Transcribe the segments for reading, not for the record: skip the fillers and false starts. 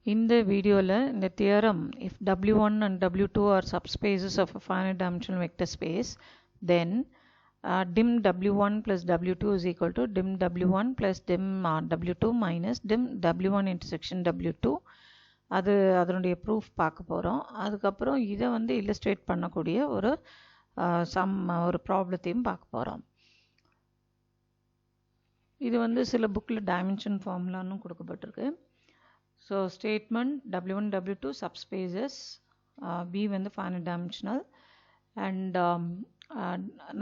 In the video, in the theorem, if W1 and W2 are subspaces of a finite dimensional vector space, then dim W1 plus W2 is equal to dim W1 plus dim W2 minus dim W1 intersection W2. அது அதனுடைய proof பார்க்க போகிறோம். அதுக்கப்புறம் இதை வந்து illustrate பண்ணக்கூடிய ஒரு ஒரு ப்ராப்ளத்தையும் பார்க்க போகிறோம். இது வந்து சில புக்கில் டைமென்ஷன் ஃபார்முலான்னு கொடுக்கப்பட்டிருக்கு. So statement W1 W2 subspaces, B வந்து finite dimensional, and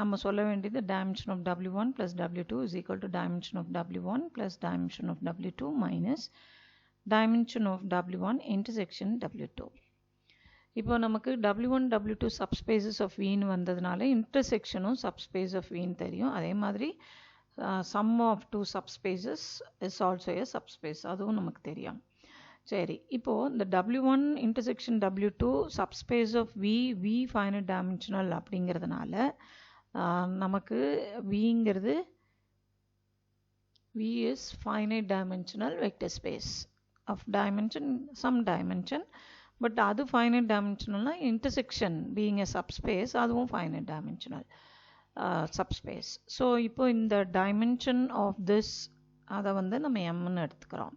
நம்ம சொல்ல வேண்டியது dimension of W1 plus W2 is equal to dimension of W1 plus dimension of W2 minus dimension of W1 intersection W2. இப்போ நமக்கு W1 W2 subspaces of Vன்னு வந்ததுனால இன்டர்செக்ஷனும் subspace of Vன்னு தெரியும். அதே மாதிரி sum of two subspaces is also a subspace, அதுவும் நமக்கு தெரியும். சரி, இப்போ இந்த W1 intersection W2 subspace of V finite dimensional அப்படிங்கிறதுனால நமக்கு Vங்கிறது V is finite dimensional vector space of dimension, some dimension, but அது finite dimensionalனா intersection being a subspace அதுவும் finite dimensional subspace. ஸோ இப்போ இந்த dimension of this அதை வந்து நம்ம Mன்னு எடுத்துக்கிறோம்.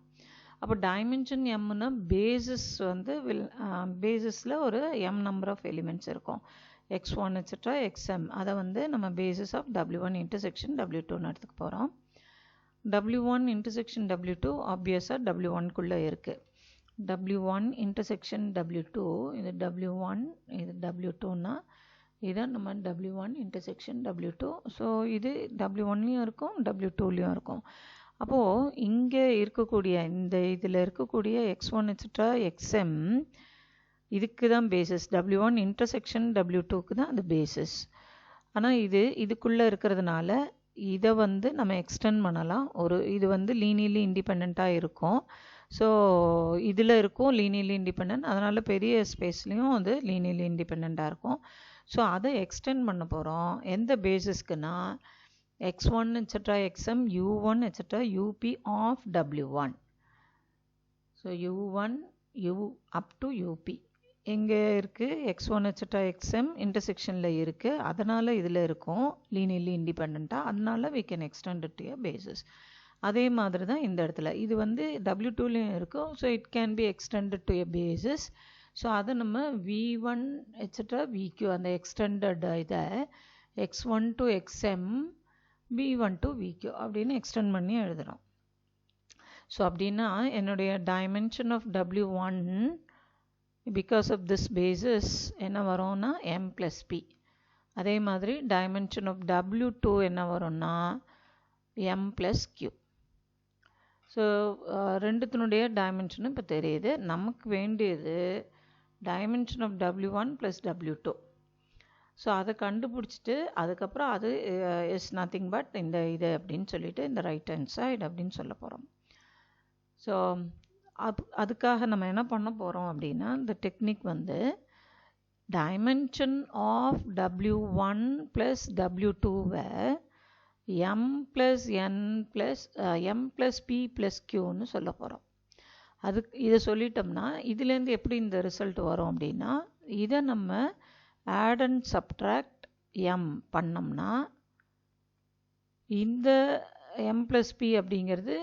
அப்போ டைமென்ஷன் எம்னா பேசிஸ் வந்து பேசிஸில் ஒரு எம் நம்பர் ஆஃப் எலிமெண்ட்ஸ் இருக்கும், x1 எக்ஸெட்ரா xm. அதை வந்து நம்ம பேசிஸ் ஆஃப் W1 இன்டர்செக்ஷன் W2ன்னு எடுத்துக்க போகிறோம். W1 இன்டர்செக்ஷன் W2 ஆப்வியஸாக W1குள்ளே இருக்குது. W1 இன்டர்செக்ஷன் W2, இது W1, இது W2ன்னா இதை நம்ம W1 இன்டர்செக்ஷன் W2. ஸோ இது W1லேயும் இருக்கும் W2லேயும் இருக்கும். அப்போது இங்கே இருக்கக்கூடிய இந்த இதில் இருக்கக்கூடிய x1 எக்ஸெட்ரா xm இதுக்கு தான் பேசிஸ். W1 இன்டர்செக்ஷன் W2க்கு தான் அது பேசிஸ். ஆனால் இதுக்குள்ளே இருக்கிறதுனால இதை வந்து நம்ம எக்ஸ்டெண்ட் பண்ணலாம். இது வந்து லீனியர்லி இண்டிபெண்ட்டாக இருக்கும். ஸோ இதில் இருக்கும் லீனியர்லி இண்டிபெண்ட், அதனால் பெரிய ஸ்பேஸ்லேயும் அது லீனியர்லி இண்டிபெண்ட்டாக இருக்கும். ஸோ அதை எக்ஸ்டெண்ட் பண்ண போகிறோம். எந்த பேசிஸ்க்குன்னா x1 etc. xm u1 etc. up of w1. So u1 u up to up எங்கே இருக்குது, x1 etc. xm இன்டர்செக்ஷனில் இருக்குது, அதனால் இதில் இருக்கும் லீனியர்லி இண்டிபெண்ட்டாக, அதனால we can extend it to a basis. அதே மாதிரி தான் இந்த இடத்துல இது வந்து W2லேயும் இருக்கும். So it can be extended to a basis. So அதை நம்ம v1 etc. vq அந்த எக்ஸ்டெண்டட் இதை x1 to xm v1 to vq அப்படின்னு எக்ஸ்டெண்ட் பண்ணி எழுதுகிறோம். ஸோ அப்படின்னா என்னுடைய dimension of W1 because of this basis என்ன வரும்னா m + p. அதே மாதிரி டைமென்ஷன் ஆஃப் W2 என்ன வரும்னா m + q. ஸோ ரெண்டுத்தினுடைய டைமென்ஷனும் இப்போ தெரியுது. நமக்கு வேண்டியது dimension of W1 + W2. So அதை கண்டுபிடிச்சிட்டு அதுக்கப்புறம் அது இஸ் நத்திங் பட் இந்த இது அப்படின்னு சொல்லிட்டு இந்த ரைட் ஹேண்ட் சைடு அப்படின்னு சொல்ல போகிறோம். ஸோ அதுக்காக நம்ம என்ன பண்ண போகிறோம் அப்படின்னா இந்த டெக்னிக் வந்து டைமென்ஷன் ஆஃப் W1 + W2வை m + n m + p + qன்னு சொல்ல போகிறோம். இதை சொல்லிட்டோம்னா இதுலேருந்து எப்படி இந்த ரிசல்ட் வரும் அப்படின்னா இதை நம்ம add and subtract m பண்ணோம்னா இந்த m + p அப்படிங்கிறது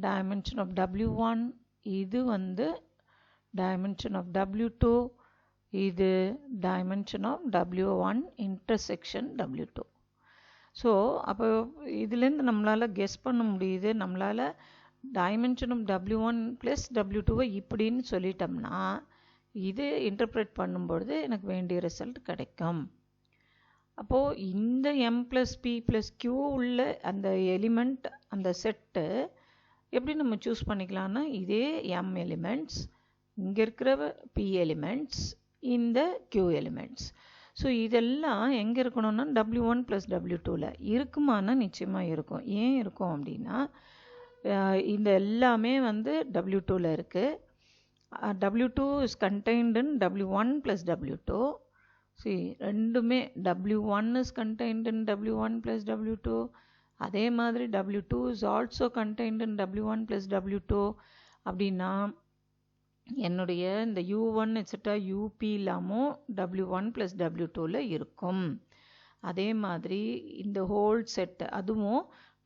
dimension of W1, இது வந்து dimension of W2, இது dimension of W1 intersection W2. So அப்போ இதுலேருந்து நம்மளால் கெஸ் பண்ண முடியுது, நம்மளால் dimension of W1 + W2வை இப்படின்னு சொல்லிட்டோம்னா இது இன்டர்பிரேட் பண்ணும்பொழுது எனக்கு வேண்டிய ரிசல்ட் கிடைக்கும். அப்போது இந்த m + p + q உள்ள அந்த எலிமெண்ட் அந்த செட்டு எப்படி நம்ம சூஸ் பண்ணிக்கலாம்னா இதே m எலிமெண்ட்ஸ், இங்கே இருக்கிற p எலிமெண்ட்ஸ், இந்த q எலிமெண்ட்ஸ். ஸோ இதெல்லாம் எங்கே இருக்கணும்னா W1 + W2வில் இருக்குமானா நிச்சயமாக இருக்கும். ஏன் இருக்கும் அப்படின்னா இந்த எல்லாமே வந்து W2வில் இருக்குது. W2 is contained in W1 + W2. See, ரெண்டுமே W1 is contained in W1 + W2. அதே மாதிரி W2 is also contained in W1 + W2. அப்படின்னா என்னுடைய இந்த U1 etc. UP எல்லாமும் W1 + W2ல இருக்கும். அதே மாதிரி இந்த ஹோல் செட் அதுவும்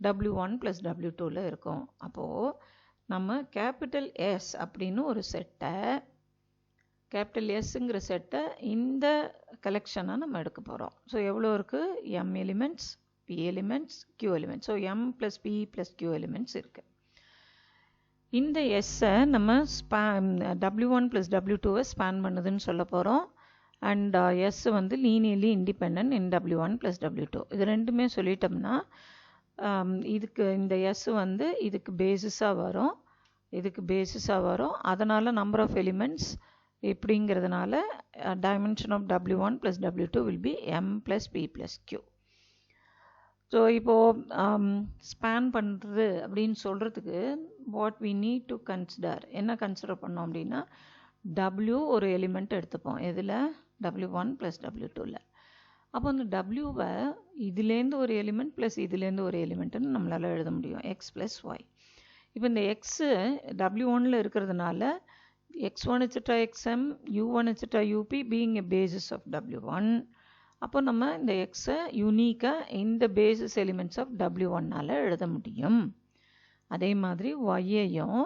W1 + W2ல இருக்கும். அப்போது நம்ம கேபிட்டல் எஸ் அப்படின்னு ஒரு செட்டை கேபிட்டல் எஸ்ங்கிற செட்டை இந்த கலெக்ஷனாக நம்ம எடுக்க போகிறோம். ஸோ எவ்வளோ இருக்குது? M elements, P elements, Q elements. So M + P + Q elements இருக்குது. இந்த எஸ்ஸை நம்ம W1 + W2வை ஸ்பேன் பண்ணுதுன்னு சொல்ல போகிறோம். அண்ட் எஸ் வந்து லீனியர்லி இண்டிபெண்ட் இன் W1 + W2. இது ரெண்டுமே சொல்லிட்டோம்னா இதுக்கு இந்த எஸ் வந்து இதுக்கு பேசிஸாக வரும். அதனால் நம்பர் ஆஃப் எலிமெண்ட்ஸ் இப்படிங்கிறதுனால dimension of W1 + W2 will be M + P + Q. So இப்போது ஸ்பேன் பண்ணுறது அப்படின்னு சொல்கிறதுக்கு what we need to consider என்ன கன்சிடர் பண்ணோம் அப்படின்னா W ஒரு எலிமெண்ட் எடுத்துப்போம். எதில்? W1 + W2ல. அப்போ அந்த Wவை இதுலேருந்து ஒரு எலிமெண்ட் ப்ளஸ் இதுலேருந்து ஒரு எலிமெண்ட்டுன்னு நம்மளால் எழுத முடியும். X + Y. இப்போ இந்த எக்ஸு W1ல இருக்கிறதுனால x1 etc. xm, u1 etc. up being a basis of W1. அப்போ நம்ம இந்த எக்ஸை யூனிக்காக இந்த பேசிஸ் எலிமெண்ட்ஸ் ஆஃப் W1னால் எழுத முடியும். அதே மாதிரி ஒய்யையும்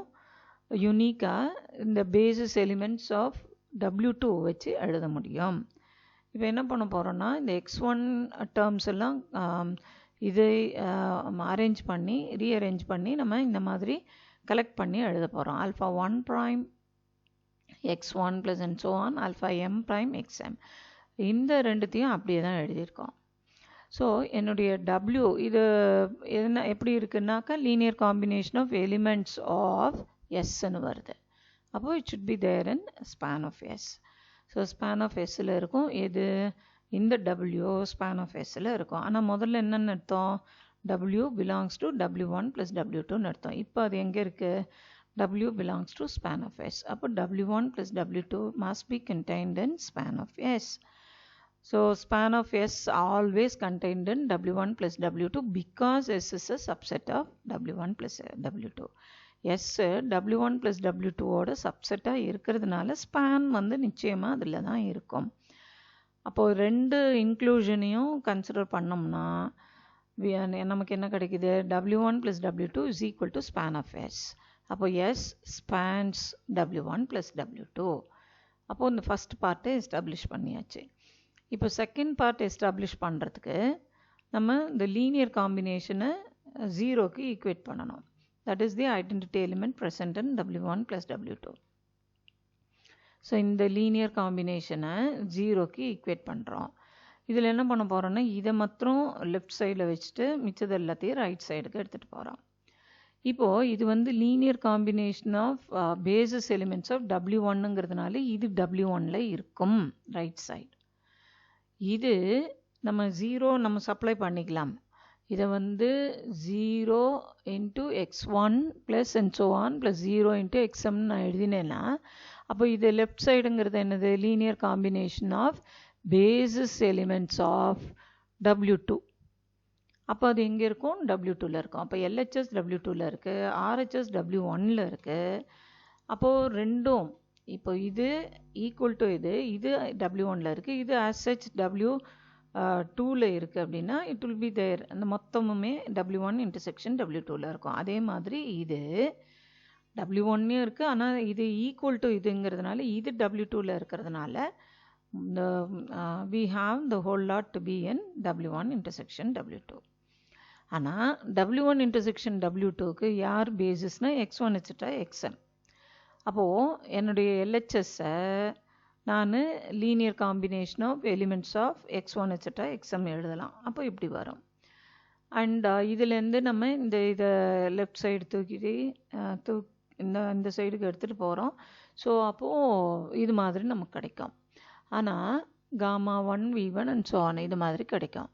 யூனிக்காக இந்த பேசிஸ் எலிமெண்ட்ஸ் ஆஃப் W2 வச்சு எழுத முடியும். இப்போ என்ன பண்ண போகிறோன்னா இந்த x1 டேர்ம்ஸ் எல்லாம் இதை ரீஅரேஞ்ச் பண்ணி நம்ம இந்த மாதிரி கலெக்ட் பண்ணி எழுத போகிறோம். Alpha 1 prime x1 + and so on alpha m prime xm. இந்த ரெண்டுத்தையும் அப்படியே தான் எழுதியிருக்கோம். ஸோ என்னுடைய W இது என்ன எப்படி இருக்குன்னாக்கா linear combination of elements of எஸ்ன்னு வருது. அப்போது it should be there in span of S. So span of எஸ்ஸில் இருக்கும். எது? இந்த W ஸ்பேன் ஆஃப் எஸ்ஸில் இருக்கும். ஆனால் முதல்ல என்னென்னு அர்த்தம்? W belongs to W1 + W2ன்னு அர்த்தம். இப்போ அது எங்கே இருக்குது? W belongs to span of S. அப்போ W1 + W2 must be contained in span of S. So span of S always contained in W1 + W2 because S is a subset of W1 + W2. S W1 + W2 ஓட சப்செட்டாக இருக்கிறதுனால span வந்து நிச்சயமாக அதில் தான் இருக்கும். அப்போது ரெண்டு இன்க்ளூஷனையும் கன்சிடர் பண்ணோம்னா நமக்கு என்ன கிடைக்குது? W1 + W2 = span of S. அப்போ S spans W1 + W2. அப்போது இந்த ஃபஸ்ட் பார்ட்டை எஸ்டாப்ளிஷ் பண்ணியாச்சு. இப்போ செகண்ட் பார்ட் எஸ்டாப்ளிஷ் பண்ணுறதுக்கு நம்ம இந்த லீனியர் காம்பினேஷனை 0க்கு ஈக்குவேட் பண்ணணும். That is the identity element present in W1 + W2. So இந்த லீனியர் காம்பினேஷனை 0க்கு ஈக்குவேட் பண்ணுறோம். இதில் என்ன பண்ண போகிறோன்னா இதை மாத்திரம் லெஃப்ட் சைடில் வச்சுட்டு மிச்சது எல்லாத்தையும் ரைட் சைடுக்கு எடுத்துகிட்டு போகிறோம். இப்போது இது வந்து linear combination of basis elements of W1ங்கிறதுனால இது W1ல இருக்கும் ரைட் சைடு. இது நம்ம 0 நம்ம சப்ளை பண்ணிக்கலாம். இதை வந்து 0 × x1 + and so on + 0 × xm நான் எழுதினேன்னா அப்போ இது லெஃப்ட் சைடுங்கிறது என்னது? Linear combination of basis elements of W2. அப்போ அது எங்கே இருக்கும்? W2ல இருக்கும். அப்போ LHS W2ல இருக்குது, RHS W1ல இருக்குது. அப்போது ரெண்டும் இப்போ இது ஈக்குவல் டு இது W1ல இருக்குது, இது as such W2ல இருக்குது அப்படின்னா இட் வில் பி தேர். அந்த மொத்தமுமே W1 இன்டர்செக்ஷன் W2ல இருக்கும். அதே மாதிரி இது W1லையும் இருக்குது, ஆனால் இது ஈக்குவல் டு இதுங்கிறதுனால இது W2ல இருக்கிறதுனால we have the whole lot to be in W1 intersection W2. ஆனால் W1 intersection W2க்கு யார் பேசிஸ்னா x1 etc. xm. அப்போது என்னுடைய LHSஐ நான் linear combination of elements of x1 etc. xm எழுதலாம். அப்போ இப்படி வரும். அண்ட் இதுலேருந்து நம்ம இதை லெஃப்ட் சைடு தூக்கிட்டு இந்த சைடுக்கு எடுத்துகிட்டு போகிறோம். ஸோ அப்போது இது மாதிரி நமக்கு கிடைக்கும். ஆனால் Γ1 V1 and so on இது மாதிரி கிடைக்கும்.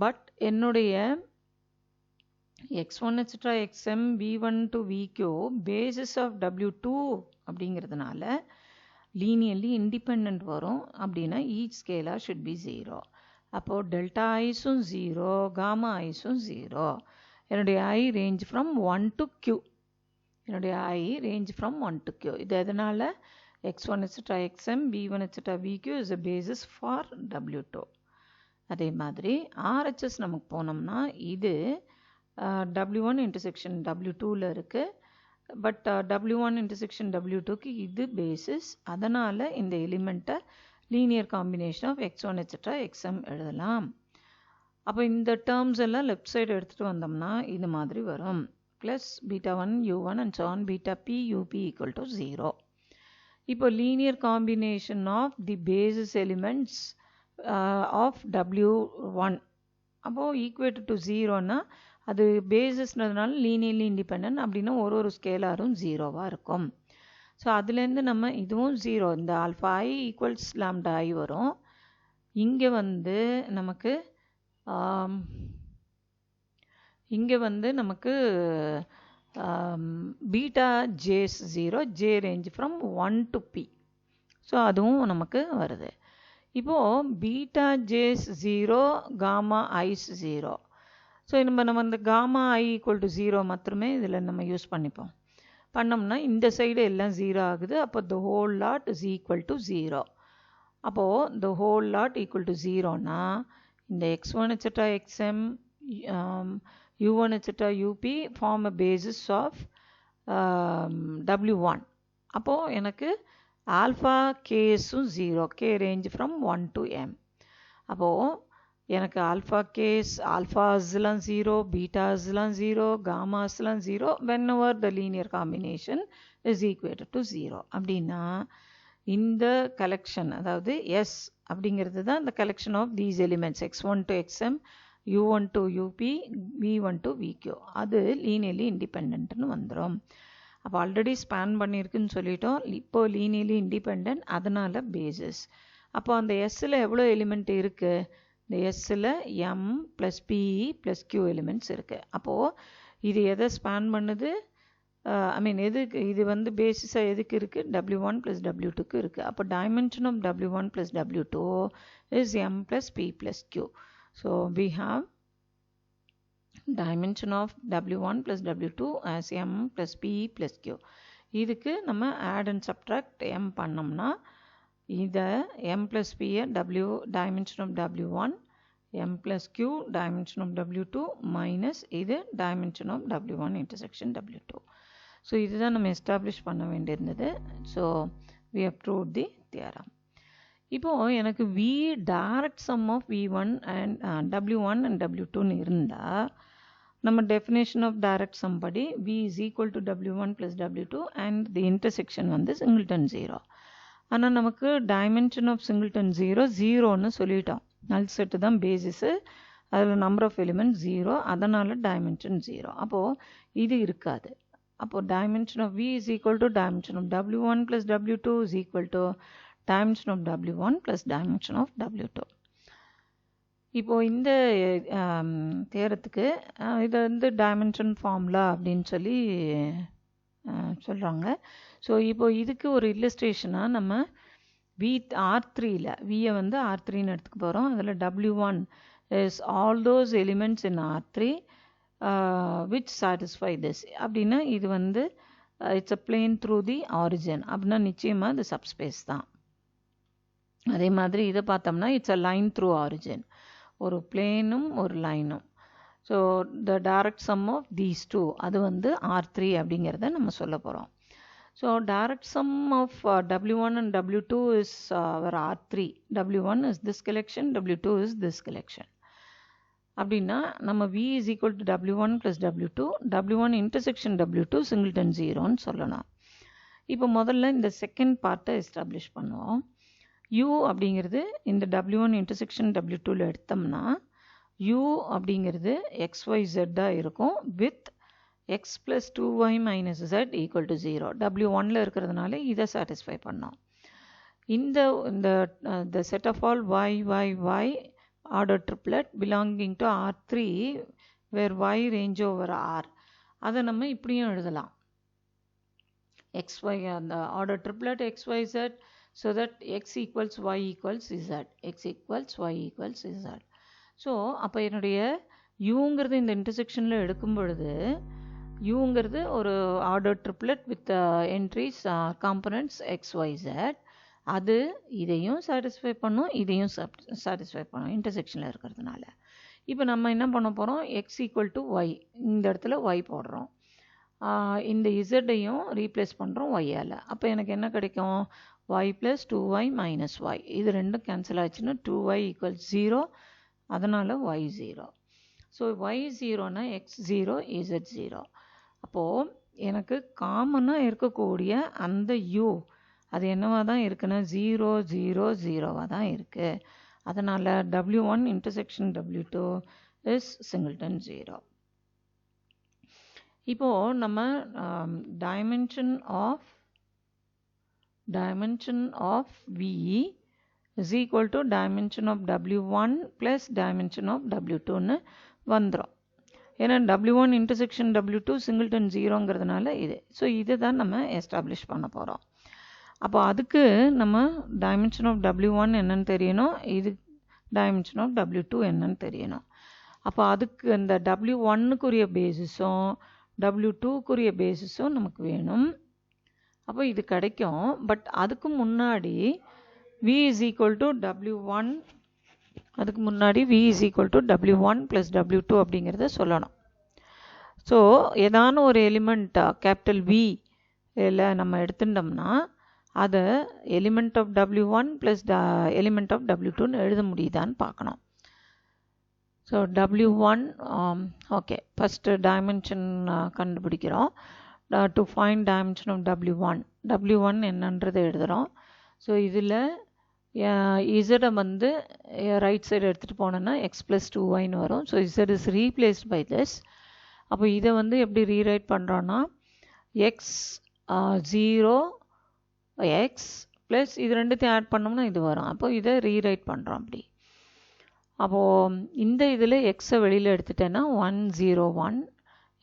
பட் என்னுடைய x1 etc. xm v1 to vq basis of W2 அப்படிங்கிறதுனால லீனியர்லி இண்டிபெண்ட் வரும். அப்படின்னா each scalar should be 0. அப்போது டெல்டா ஐஸும் 0, காமா ஐஸும் 0. என்னுடைய I range from 1 to q. என்னுடைய I range from 1 to Q. இது எதனால் x1 etc. xm v1 etc. vq is a basis for w2. அதே மாதிரி RHS நமக்கு போனோம்னா இது w1 intersection w2ல இருக்கு. பட் w1 intersection w2க்கு இது பேசிஸ். அதனால் இந்த எலிமெண்ட்டை linear combination of x1 etc. xm எழுதலாம். அப்போ இந்த டேர்ம்ஸ் எல்லாம் லெஃப்ட் சைடு எடுத்துகிட்டு வந்தோம்னா இது மாதிரி வரும். Plus beta 1 u1 and so on beta p up equal to 0. இப்போ linear combination of the basis elements of w1 அப்போது ஈக்குவேட்டட் டு 0னா அது பேசிஸ்ன்றதுனால லீனியர்லி இண்டிபெண்ட் அப்படின்னா ஒரு ஸ்கேலாரும் 0வாக இருக்கும். ஸோ அதுலேருந்து நம்ம இதுவும் 0 இந்த alpha I equals lambda I வரும். இங்கே நமக்கு beta j's 0 j range from 1 to p. So அதுவும் நமக்கு வருது. இப்போது beta j's 0 gamma i's 0. So நம்ம இந்த காமா I ஈக்குவல் டு 0 மாத்திரமே இதில் நம்ம யூஸ் பண்ணோம்னா இந்த சைடு எல்லாம் 0 ஆகுது. அப்போ the whole lot is equal to 0. அப்போது the whole lot equal to 0னா இந்த x1 etc. xm u1 etc. up form a basis of w1. அப்போது எனக்கு ஆல்ஃபா கேஸும் 0 k range from 1 to m. அப்போது எனக்கு alpha case ஆல்ஃபாஸ்லாம் 0 பீட்டாஸ்லாம் 0 காமாஸ்லாம் 0 whenever the linear combination is equated to 0. அப்படின்னா இந்த collection அதாவது S அப்படிங்கிறது தான் இந்த collection of these elements x1 to xm u1 to up v1 to vq அது லீனியர்லி இண்டிபெண்ட்னு வந்துடும். அப்போ ஆல்ரெடி ஸ்பேன் பண்ணியிருக்குன்னு சொல்லிட்டோம். இப்போ லீனியர்லி இண்டிபெண்ட் அதனால் பேசிஸ். அப்போ அந்த எஸ்ஸில் எவ்வளோ எலிமெண்ட் இருக்குது? இந்த எஸ்ஸில் m + p + q எலிமெண்ட்ஸ் இருக்குது. அப்போது இது எதை ஸ்பேன் பண்ணுது? எதுக்கு இது பேசிஸாக எதுக்கு இருக்குது? w1 + w2க்கு இருக்குது. அப்போ dimension of w1 + w2 is m + p + q. So we have dimension of w1 + w2 as m + p + q. இதுக்கு நம்ம add and subtract m பண்ணோம்னா இதை m + p w dimension of w1 m + q dimension of w2 minus இது dimension of w1 intersection w2. So இதுதான் நம்ம establish பண்ண வேண்டியிருந்தது. So we have proved the theorem. இப்போது எனக்கு v direct sum of v1 and w1 and w2ன்னு இருந்தால் நம்ம definition of direct sum படி v is equal to w1 + w2 and the intersection singleton 0. ஆனால் நமக்கு dimension of singleton 0ன்னு சொல்லிட்டோம். நல் set தான் பேசிஸு, அதில் நம்பர் ஆஃப் எலிமெண்ட் 0, அதனால் dimension 0. அப்போது இது இருக்காது. அப்போது dimension of v is equal to dimension of w1 + w2 is equal to dimension of w1 + dimension of w2. இப்போது இந்த தேரத்துக்கு இது டைமென்ஷன் ஃபார்முலா அப்படின்னு சொல்லி சொல்கிறாங்க. ஸோ இப்போது இதுக்கு ஒரு இல்லஸ்ட்ரேஷனாக நம்ம R3யில் வியை R3ன்னு எடுத்துக்க போகிறோம். அதில் w1 is all those elements in R3 which satisfy this. அப்படின்னா இது it's a plane through the origin. அப்படின்னா நிச்சயமாக இது சப்ஸ்பேஸ் தான். அதே மாதிரி இதை பார்த்தோம்னா it's a line through origin. ஒரு பிளேனும் ஒரு லைனும். So the direct sum of these two அது R3 அப்படிங்கிறத நம்ம சொல்ல போகிறோம். So direct sum of w1 and w2 is our R3. w1 is this collection, w2 is this collection. அப்படின்னா நம்ம v is equal to w1 + w2, w1 intersection w2 singleton 0ன்னு சொல்லணும். இப்போ முதல்ல இந்த செகண்ட் பார்ட்டை எஸ்டாப்ளிஷ் பண்ணுவோம். u அப்படிங்கிறது இந்த w1 intersection w2ல எடுத்தோம்னா u அப்படிங்கிறது xyz இருக்கும் with x + 2y - z equal to 0. w1ல இருக்கிறதுனால இதை சாட்டிஸ்ஃபை பண்ணோம். இந்த set of all y order triplet belonging to R3 where y range over R அதை நம்ம இப்படியும் எழுதலாம். xy அந்த order triplet xyz so that x equals y equals z. x equals y equals z. So அப்போ என்னுடைய யூங்கிறது இந்த இன்டர்செக்ஷனில் எடுக்கும் பொழுது யூங்கிறது ஒரு order triplet with entries components XYZ. அது இதையும் சாட்டிஸ்ஃபை பண்ணும், இதையும் சாட்டிஸ்ஃபை பண்ணும் இன்டர்செக்ஷனில் இருக்கிறதுனால. இப்போ நம்ம என்ன பண்ண போகிறோம், x ஈக்குவல் டு ஒய், இந்த இடத்துல ஒய் போடுறோம், இந்த இசட்டையும் ரீப்ளேஸ் பண்ணுறோம் ஒய்யால். அப்போ எனக்கு என்ன கிடைக்கும், y plus 2y minus Y, இது ரெண்டும் கேன்சல் ஆச்சுன்னா 2y ஈக்குவல் 0, அதனால் y 0. So y 0னா x 0 z 0. அப்போது எனக்கு காமனாக இருக்கக்கூடிய அந்த u அது என்னவாக தான் இருக்குன்னா 0 0 0வாக தான் இருக்குது. அதனால் W1 intersection W2 is singleton 0. இப்போது நம்ம dimension of V is equal to dimension of W1 plus dimension of W2ன்னு வந்துடும். ஏன்னா W1 இன்டர்செக்ஷன் W2 சிங்கிள்டன் 0ங்கிறதுனால இது. ஸோ இதை தான் நம்ம எஸ்டாப்ளிஷ் பண்ண போகிறோம். அப்போ அதுக்கு நம்ம டைமென்ஷன் ஆஃப் W1 என்னன்னு தெரியணும், இது டைமென்ஷன் ஆஃப் W2 என்னன்னு தெரியணும். அப்போ அதுக்கு இந்த W1க்குரிய பேசிஸும் W2க்குரிய பேசிஸும் நமக்கு வேணும். அப்போ இது கிடைக்கும். பட் அதுக்கு முன்னாடி V is equal to W1, அதுக்கு முன்னாடி V is equal to W1 plus W2 அப்படிங்கிறத சொல்லணும். ஸோ ஏதான ஒரு எலிமெண்ட் கேபிட்டல் V இதில் நம்ம எடுத்துட்டோம்னா அதை element of W1 plus element of W2ன்னு எழுத முடியுதான்னு பார்க்கணும். So W1 okay, first dimension கண்டுபிடிக்கிறோம். To find dimension of W1 என்னன்றதை எழுதுகிறோம். ஸோ இதில் இசடை வந்து ரைட் சைடு எடுத்துகிட்டு போனோன்னா x ப்ளஸ் 2yன்னு வரும். So z is replaced by this. அப்போ இதை வந்து எப்படி ரீரைட் பண்ணுறோன்னா x 0 x ப்ளஸ் இது ரெண்டுத்தையும் ஆட் பண்ணோம்னா இது வரும். அப்போ இதை ரீரைட் பண்ணுறோம் அப்படி. அப்போது இந்த இதில் எக்ஸை வெளியில் எடுத்துட்டேன்னா 1 0 1,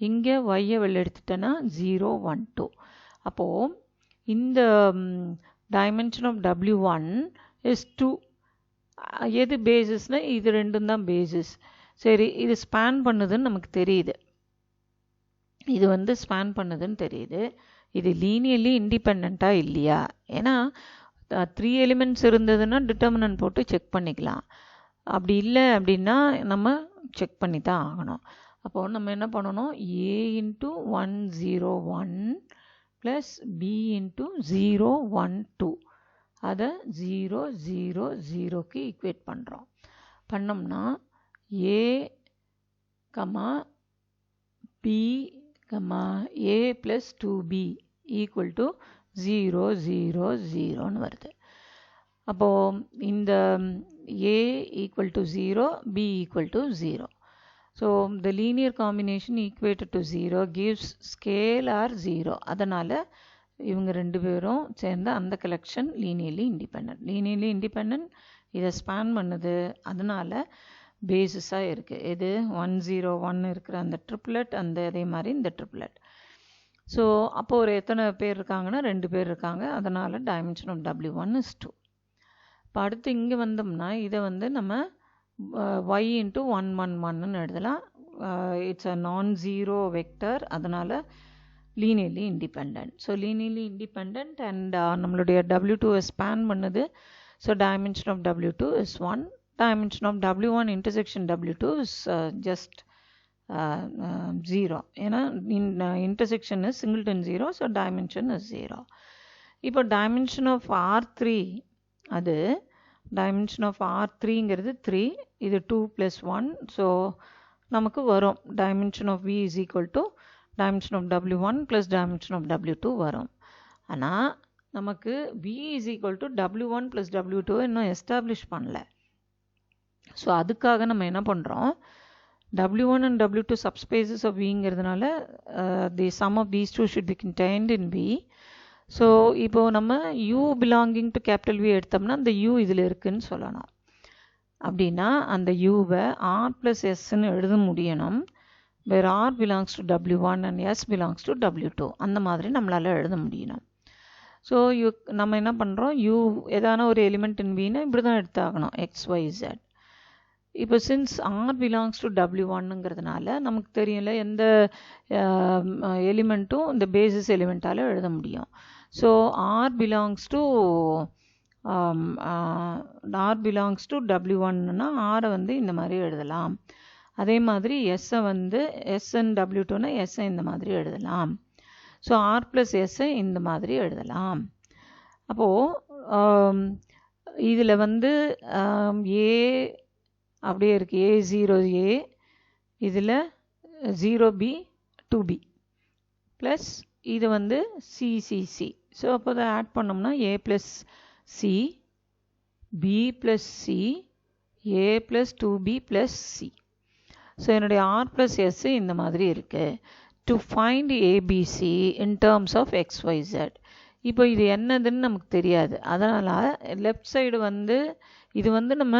இங்கே ஒய்யை வெளியில் எடுத்துட்டேன்னா 0 1 2. அப்போது இந்த டைமென்ஷன் ஆஃப் W1 இஸ் 2. எது பேசிஸ்னால் இது ரெண்டும் தான் பேசிஸ். சரி, இது ஸ்பேன் பண்ணுதுன்னு நமக்கு தெரியுது, இது வந்து ஸ்பேன் பண்ணுதுன்னு தெரியுது. இது லீனியர்லி இண்டிபெண்ட்டாக இல்லையா? ஏன்னா 3 எலிமெண்ட்ஸ் இருந்ததுன்னா டிட்டர்மினன்ட் போட்டு செக் பண்ணிக்கலாம். அப்படி இல்லை அப்படின்னா நம்ம செக் பண்ணி தான் ஆகணும். அப்போது நம்ம என்ன பண்ணணும், A into 1 0 1 plus B into 0 1 2 அதை 0 0 0க்கு ஈக்குவேட் பண்ணுறோம். பண்ணோம்னா A B A plus 2B equal to 0 0 0ன்னு வருது. அப்போது இந்த A equal to 0, B equal to 0. So the linear combination equated to 0 gives scalar 0. அதனால் இவங்க ரெண்டு பேரும் சேர்ந்த அந்த கலெக்ஷன் லீனியர்லி இண்டிபெண்ட். இதை ஸ்பேன் பண்ணுது, அதனால் பேசிஸாக இருக்குது. இது 1 0 1 இருக்கிற அந்த ட்ரிப்ளெட், அந்த அதே மாதிரி இந்த ட்ரிப்ளெட். ஸோ அப்போது ஒரு எத்தனை பேர் இருக்காங்கன்னா 2 பேர் இருக்காங்க. அதனால் டைமென்ஷன் ஆஃப் W1 is 2. இப்போ அடுத்து இங்கே வந்தோம்னா இதை வந்து நம்ம y இன்ட்டு 1 1 1ன்னு எழுதலாம். It's a non zero vector, அதனால் linearly independent. So linearly independent and நம்மளுடைய W2 ஸ்பேன் பண்ணுது. So dimension of W2 is 1. Dimension of W1 intersection W2 is just 0. ஏன்னா intersection is singleton 0, so dimension is 0. இப்போ dimension of R3, அது dimension of R3ங்கிறது 3, இது 2 + 1. So நமக்கு வரும் dimension of V is equal to dimension of W1 plus dimension of W2 வரும். ஆனால் நமக்கு V is equal to W1 plus W2 இன்னும் establish பண்ணல. ஸோ அதுக்காக நம்ம என்ன பண்ணுறோம், W1 and W2 subspaces of Vங்கிறதுனால the sum of these two should be contained in V. So இப்போது நம்ம U belonging to capital V எடுத்தோம்னா அந்த U இதில் இருக்குதுன்னு சொல்லணும். அப்படின்னா அந்த Uவை R + Sன்னு எழுத முடியணும். where R belongs to W1 and S belongs to W2, அந்த மாதிரி நம்மளால் எழுத முடியணும். ஸோ நம்ம என்ன பண்ணுறோம், U ஏதான ஒரு எலிமெண்ட் இன் Vனா இப்படி தான் எடுத்தாகணும், X Y Z. இப்போ சின்ஸ் ஆர் பிலாங்ஸ் டு W1ங்கிறதுனால நமக்கு தெரியல எந்த எலிமெண்ட்டும் இந்த பேசிஸ் எலிமெண்ட்டால் எழுத முடியும். ஸோ ஆர் பிலாங்ஸ் டு W1ன்னா ஆரை வந்து இந்த மாதிரி எழுதலாம். அதே மாதிரி எஸ்ஸை வந்து எஸ்என் W2னா எஸ்ஸை இந்த மாதிரி எழுதலாம். ஸோ ஆர் ப்ளஸ் எஸ்ஸை இந்த மாதிரி எழுதலாம். அப்போது இதில் வந்து ஏ அப்படியே இருக்குது, A0A, இதில் 0B 2B ப்ளஸ் இது வந்து CCC. ஸோ அப்போ அதை ஆட் பண்ணோம்னா A plus C, B plus C, A plus 2B plus C. So என்னுடைய R ப்ளஸ் S இந்த மாதிரி இருக்குது. To find ABC in terms of XYZ. இப்போ இது என்னதுன்னு நமக்கு தெரியாது. அதனால் லெஃப்ட் சைடு வந்து இது வந்து நம்ம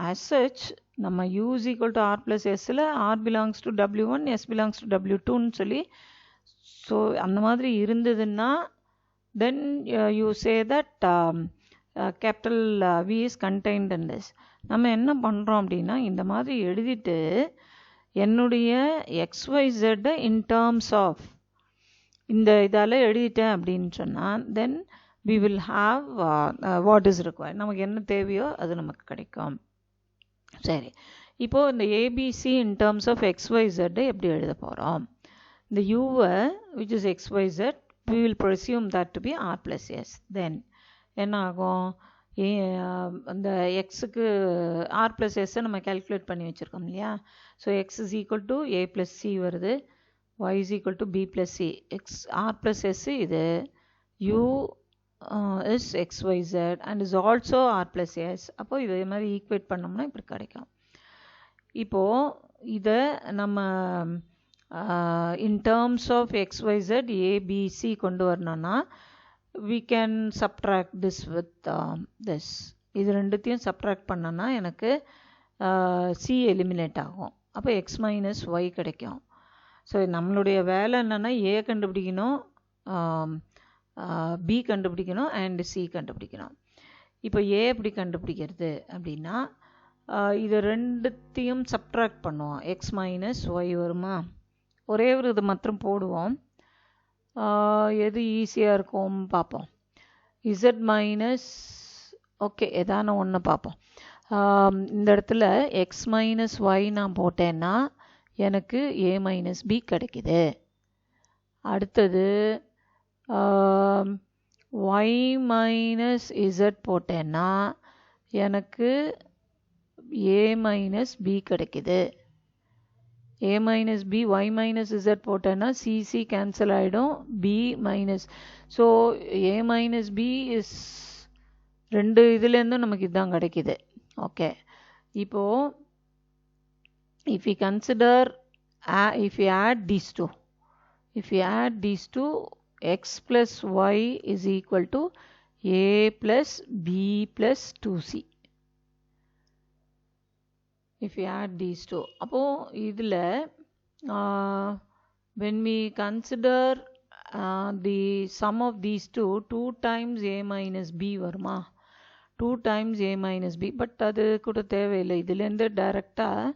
as such நம்ம U is equal to R plus Sல R belongs to W1, S belongs to W2ன்னு சொல்லி, ஸோ அந்த மாதிரி இருந்ததுன்னா then you say that capital V is contained in this. நம்ம என்ன பண்ணுறோம் அப்படின்னா இந்த மாதிரி எழுதிட்டு என்னுடைய XYZ in terms of இந்த இதால் எழுதிட்டேன் அப்படின்னு சொன்னால் தென் we will have what is required. நமக்கு என்ன தேவையோ அது நமக்கு கிடைக்கும். சரி, இப்போது இந்த ABC in terms of XYZ எப்படி எழுத போகிறோம்? இந்த Uவை which is XYZ we will presume that to be R plus S. Then என்ன ஆகும்? அந்த எக்ஸுக்கு R plus S நம்ம calculate பண்ணி வச்சுருக்கோம் இல்லையா? So X is equal to A plus C வருது, Y is equal to B plus C. R plus S இது, U is XYZ and is also R plus S. அப்போ இதே மாதிரி equate பண்ணோம்னா இப்படி கிடைக்கும். இப்போது இதை நம்ம in terms of XYZ ABC கொண்டு வரணும்னா we can subtract this with this. இது ரெண்டுத்தையும் subtract பண்ணனா எனக்கு C eliminate ஆகும். அப்போ X minus Y கிடைக்கும். ஸோ நம்மளுடைய வேலை என்னென்னா A கண்டுபிடிக்கணும், B கண்டுபிடிக்கணும் அண்ட் C கண்டுபிடிக்கணும். இப்போ A எப்படி கண்டுபிடிக்கிறது அப்படின்னா இது ரெண்டுத்தையும் சப்ட்ராக்ட் பண்ணுவோம். X மைனஸ் Y வருமா? ஒரே ஒரு இது மாத்திரம் போடுவோம். எது ஈஸியாக இருக்கும் பார்ப்போம். Z மைனஸ் ஓகே எதான ஒன்று பார்ப்போம். இந்த இடத்துல X மைனஸ் Y நான் போட்டேன்னா எனக்கு A மைனஸ் B கிடைக்குது. அடுத்தது Y மைனஸ் Z போட்டேன்னா எனக்கு A மைனஸ் B கிடைக்குது. A minus B Y minus Z போட்டேன்னா CC கேன்சல் ஆகிடும், B minus. So A minus B is ரெண்டு இதுலேருந்தும் நமக்கு இதுதான் கிடைக்குது. ஓகே, இப்போது if we consider if we add these two, X plus Y is equal to A plus B plus 2C. If we add these two, அப்போது இதில் when we consider the sum of these two, 2 times A minus B வருமா? 2 times A minus B. But அது கூட தேவையில்லை. இதுலேருந்து டைரெக்டாக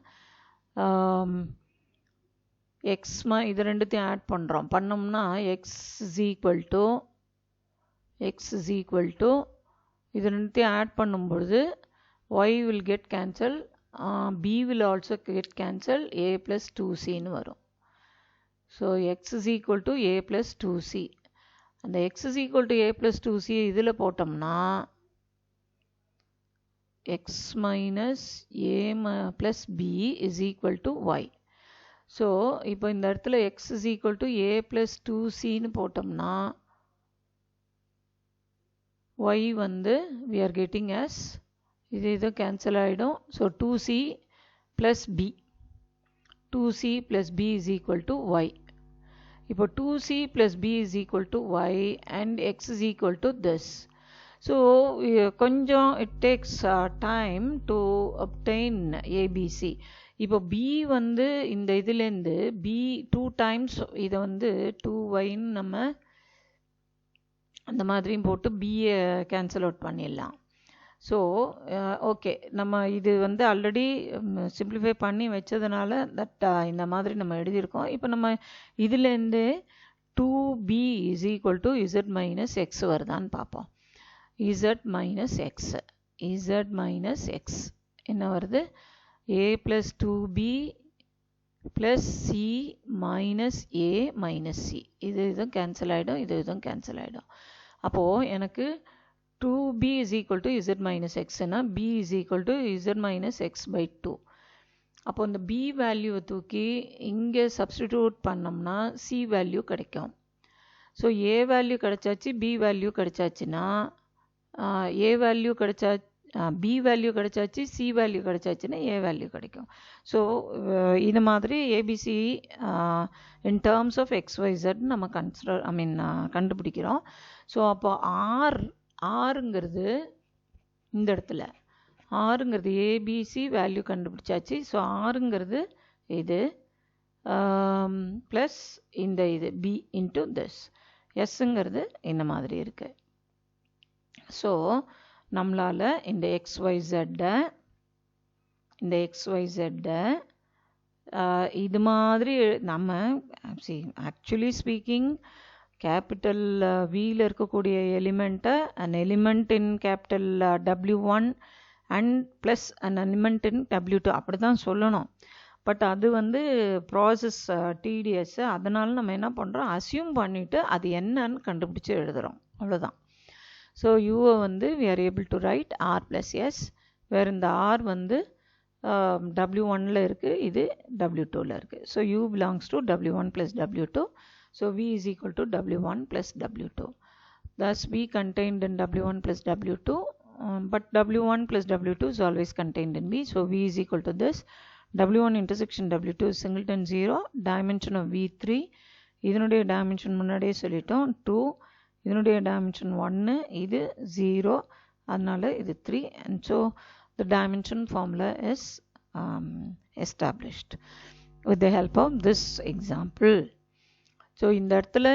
இது ரெண்டுத்தையும் ஆட் பண்ணுறோம். பண்ணோம்னா X is equal to இது ரெண்டுத்தையும் ஆட் பண்ணும்பொழுது Y will get cancelled, B will also get cancelled, A plus 2Cன்னு வரும். So X is equal to A plus 2C. அந்த X is equal to A plus 2C இதில் போட்டோம்னா X minus A plus B is equal to Y. So இப்போ இந்த இடத்துல X is equal to A plus 2Cன்னு போட்டோம்னா Y வந்து we are getting as இது cancel ஆகிடும். So 2C plus B, 2C plus B is equal to Y. இப்போ 2C plus B is equal to Y and X is equal to this. So கொஞ்சம் it takes time to obtain ABC. இப்போ B வந்து இந்த இதுலேருந்து B 2 times இதை வந்து 2Yன்னு நம்ம அந்த மாதிரியும் போட்டு Bயை கேன்சல் அவுட் பண்ணிடலாம். ஸோ ஓகே, நம்ம இது வந்து ஆல்ரெடி சிம்பிளிஃபை பண்ணி வச்சதுனால தட் இந்த மாதிரி நம்ம எழுதியிருக்கோம். இப்போ நம்ம இதுலேருந்து 2b is equal to z minus x வருதான்னு பார்ப்போம். z minus x, z minus x என்ன வருது? a plus 2b plus c minus a minus c. இதுவும் கேன்சல் ஆகிடும், இதுவும் கேன்சல் ஆகிடும். அப்போது எனக்கு 2b is equal to z minus x னா b is equal to z minus x by 2. அப்போ இந்த b வேல்யூவை தூக்கி இங்கே சப்ஸ்டிடியூட் பண்ணோம்னா c வேல்யூ கிடைக்கும். ஸோ a வேல்யூ கிடைச்சாச்சு, b வேல்யூ கிடைச்சாச்சுன்னா a வேல்யூ கிடைச்சா b வேல்யூ கிடைச்சாச்சு, c வேல்யூ கிடைச்சாச்சுன்னா a வேல்யூ கிடைக்கும். ஸோ இது மாதிரி ABC in terms of XYZ நம்ம கண்டுபிடிக்கிறோம். ஸோ அப்போ ஆறுங்கிறது இந்த இடத்துல ஆறுங்கிறது ஏபிசி வேல்யூ கண்டுபிடிச்சாச்சு. ஸோ ஆறுங்கிறது இது ப்ளஸ் இந்த இது பி இன்ட்டு திஸ், எஸ்ஸுங்கிறது இந்த மாதிரி இருக்குது. ஸோ நம்மளால் இந்த XYZ-ஐ இது மாதிரி நம்ம ஆக்சுவலி ஸ்பீக்கிங் கேபிட்டல் வியில் இருக்கக்கூடிய எலிமெண்ட்டை an element in capital W1 and plus an element in W2 அப்படி தான் சொல்லணும். பட் அது வந்து ப்ராசஸ் டிடிஎஸ், அதனால நம்ம என்ன பண்ணுறோம், அசியூம் பண்ணிவிட்டு அது என்னன்னு கண்டுபிடிச்சி எழுதுகிறோம், அவ்வளோதான். ஸோ யூவை வந்து we are able to write r plus s, வேறு இந்த r வந்து W1ல் இருக்குது, இது W2ல் இருக்குது. So u belongs to W1 plus W2. So v is equal to W1 plus W2. Thus v contained in W1 plus W2, but W1 plus W2 is always contained in v. So v is equal to this. W1 intersection W2 is singleton 0, dimension of v3. இதனுடைய dimension முன்னாடியே சொல்லிட்டோம் 2, இதனுடைய dimension 1, இது 0, அதனால இது 3, and so the dimension formula is established with the help of this example. So இந்த இடத்துல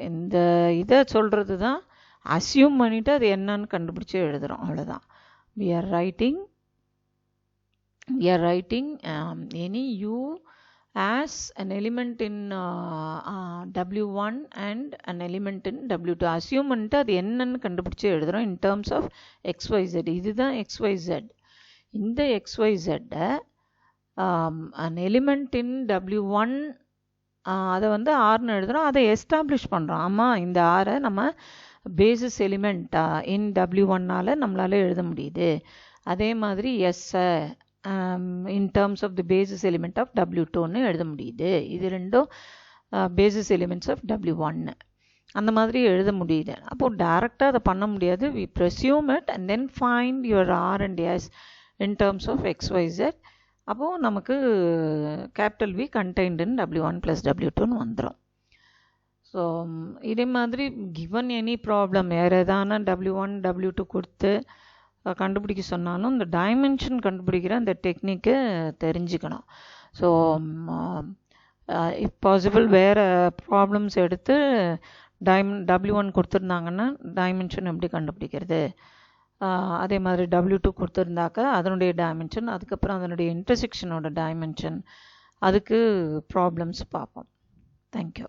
இந்த இதை சொல்கிறது தான் அசியூம் பண்ணிவிட்டு அது என்னன்னு கண்டுபிடிச்சி எழுதுகிறோம், அவ்வளோதான். we are writing any u as an element in W1 and an element in W2. Assume பண்ணிட்டு அது என்னன்னு கண்டுபிடிச்சி எழுதுகிறோம் in terms of XYZ. இதுதான் XYZ. இந்த XYZ-ஐ an element in W1 அதை வந்து ஆர்னு எழுதுகிறோம், அதை எஸ்டாப்ளிஷ் பண்ணுறோம். ஆமாம், இந்த ஆரை நம்ம பேசிஸ் எலிமெண்ட் இன் W1னால் நம்மளால் எழுத முடியுது. அதே மாதிரி எஸ்ஸை in terms of the basis element of W2ன்னு எழுத முடியுது. இது ரெண்டும் பேசிஸ் எலிமெண்ட்ஸ் ஆஃப் W1 அந்த மாதிரி எழுத முடியுது. அப்போது டைரெக்டாக அதை பண்ண முடியாது. we presume it and then find your R and S in terms of XYZ. அப்போது நமக்கு capital V contained in W1 plus W2ன்னு வந்துடும். ஸோ இதே மாதிரி கிவன் எனி ப்ராப்ளம் வேறு எதான W1 W2 கொடுத்து கண்டுபிடிக்க சொன்னாலும் இந்த டைமென்ஷன் கண்டுபிடிக்கிற அந்த டெக்னிக்கு தெரிஞ்சுக்கணும். ஸோ இஃப் பாசிபிள் வேறு ப்ராப்ளம்ஸ் எடுத்து W1 கொடுத்துருந்தாங்கன்னா டைமென்ஷன் எப்படி கண்டுபிடிக்கிறது, அதே மாதிரி W2 கொடுத்துருந்தாக்க அதனுடைய டைமென்ஷன், அதுக்கப்புறம் அதனுடைய இன்டர்செக்ஷனோட டைமென்ஷன், அதுக்கு ப்ராப்ளம்ஸ் பார்ப்போம். தேங்க்யூ.